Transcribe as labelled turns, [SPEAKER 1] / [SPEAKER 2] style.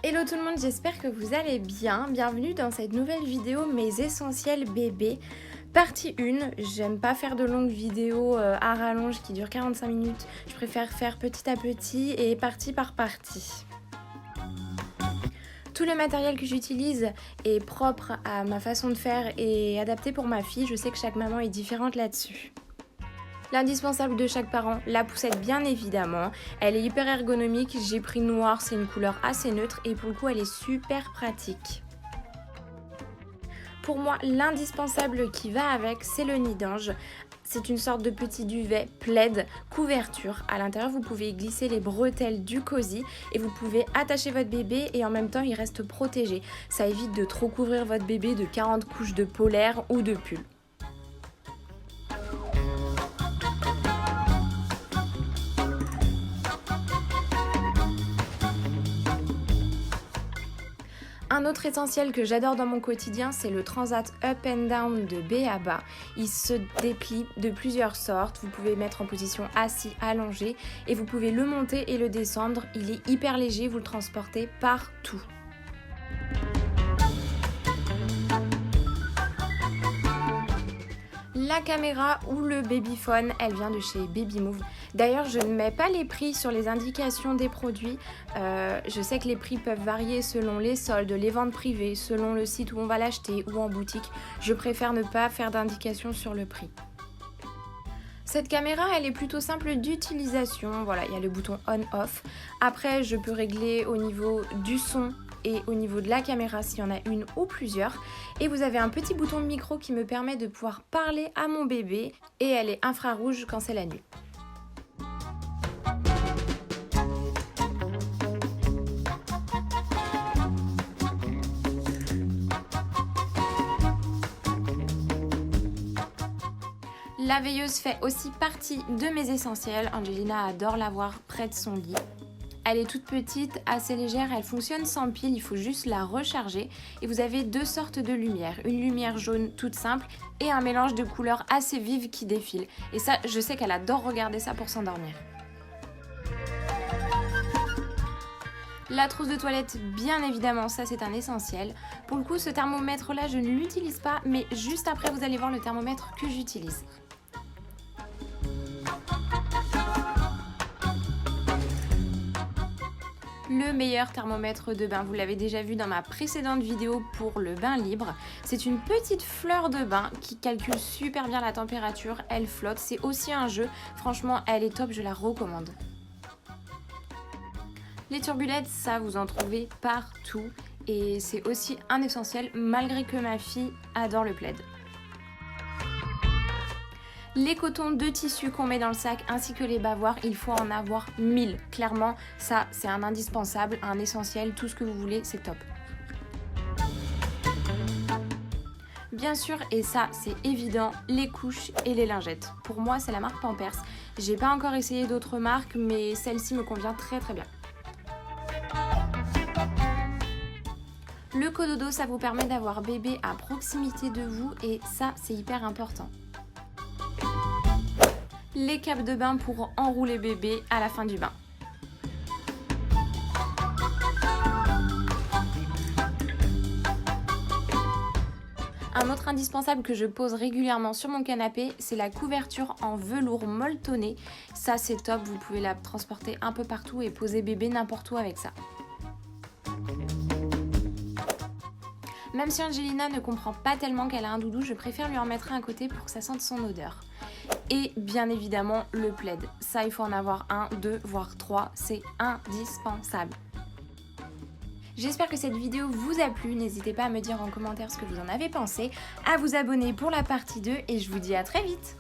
[SPEAKER 1] Hello tout le monde, j'espère que vous allez bien. Bienvenue dans cette nouvelle vidéo Mes essentiels bébés. Partie 1, j'aime pas faire de longues vidéos à rallonge qui durent 45 minutes. Je préfère faire petit à petit et partie par partie. Tout le matériel que j'utilise est propre à ma façon de faire et adapté pour ma fille. Je sais que chaque maman est différente là-dessus. L'indispensable de chaque parent, la poussette bien évidemment. Elle est hyper ergonomique, j'ai pris noir, c'est une couleur assez neutre et pour le coup elle est super pratique. Pour moi, l'indispensable qui va avec, c'est le nid d'ange. C'est une sorte de petit duvet, plaid, couverture. À l'intérieur, vous pouvez glisser les bretelles du cosy et vous pouvez attacher votre bébé et en même temps, il reste protégé. Ça évite de trop couvrir votre bébé de 40 couches de polaire ou de pull. Un autre essentiel que j'adore dans mon quotidien, c'est le Transat Up and Down de B.A.B.A. Il se déplie de plusieurs sortes, vous pouvez mettre en position assis, allongé et vous pouvez le monter et le descendre. Il est hyper léger, vous le transportez partout. La caméra ou le babyphone, elle vient de chez Babymove. D'ailleurs, je ne mets pas les prix sur les indications des produits. Je sais que les prix peuvent varier selon les soldes, les ventes privées, selon le site où on va l'acheter ou en boutique. Je préfère ne pas faire d'indication sur le prix. Cette caméra, elle est plutôt simple d'utilisation. Voilà, il y a le bouton on-off. Après, je peux régler au niveau du son et au niveau de la caméra s'il y en a une ou plusieurs. Et vous avez un petit bouton micro qui me permet de pouvoir parler à mon bébé et elle est infrarouge quand c'est la nuit. La veilleuse fait aussi partie de mes essentiels. Angelina adore l'avoir près de son lit. Elle est toute petite, assez légère, elle fonctionne sans pile, il faut juste la recharger. Et vous avez deux sortes de lumière, une lumière jaune toute simple et un mélange de couleurs assez vives qui défilent. Et ça, je sais qu'elle adore regarder ça pour s'endormir. La trousse de toilette, bien évidemment, ça c'est un essentiel. Pour le coup, ce thermomètre-là, je ne l'utilise pas, mais juste après, vous allez voir le thermomètre que j'utilise. Le meilleur thermomètre de bain, vous l'avez déjà vu dans ma précédente vidéo pour le bain libre. C'est une petite fleur de bain qui calcule super bien la température, elle flotte, c'est aussi un jeu. Franchement, elle est top, je la recommande. Les turbulettes, ça vous en trouvez partout et c'est aussi un essentiel malgré que ma fille adore le plaid. Les cotons de tissu qu'on met dans le sac ainsi que les bavoirs, il faut en avoir 1000. Clairement, ça c'est un indispensable, un essentiel, tout ce que vous voulez, c'est top. Bien sûr, et ça c'est évident, les couches et les lingettes. Pour moi, c'est la marque Pampers. J'ai pas encore essayé d'autres marques, mais celle-ci me convient très très bien. Le cododo, ça vous permet d'avoir bébé à proximité de vous et ça c'est hyper important. Les capes de bain pour enrouler bébé à la fin du bain. Un autre indispensable que je pose régulièrement sur mon canapé, c'est la couverture en velours molletonné. Ça c'est top, vous pouvez la transporter un peu partout et poser bébé n'importe où avec ça. Même si Angelina ne comprend pas tellement qu'elle a un doudou, je préfère lui en mettre un à côté pour que ça sente son odeur. Et bien évidemment le plaid, ça il faut en avoir un, deux, voire trois, c'est indispensable. J'espère que cette vidéo vous a plu, n'hésitez pas à me dire en commentaire ce que vous en avez pensé, à vous abonner pour la partie 2 et je vous dis à très vite.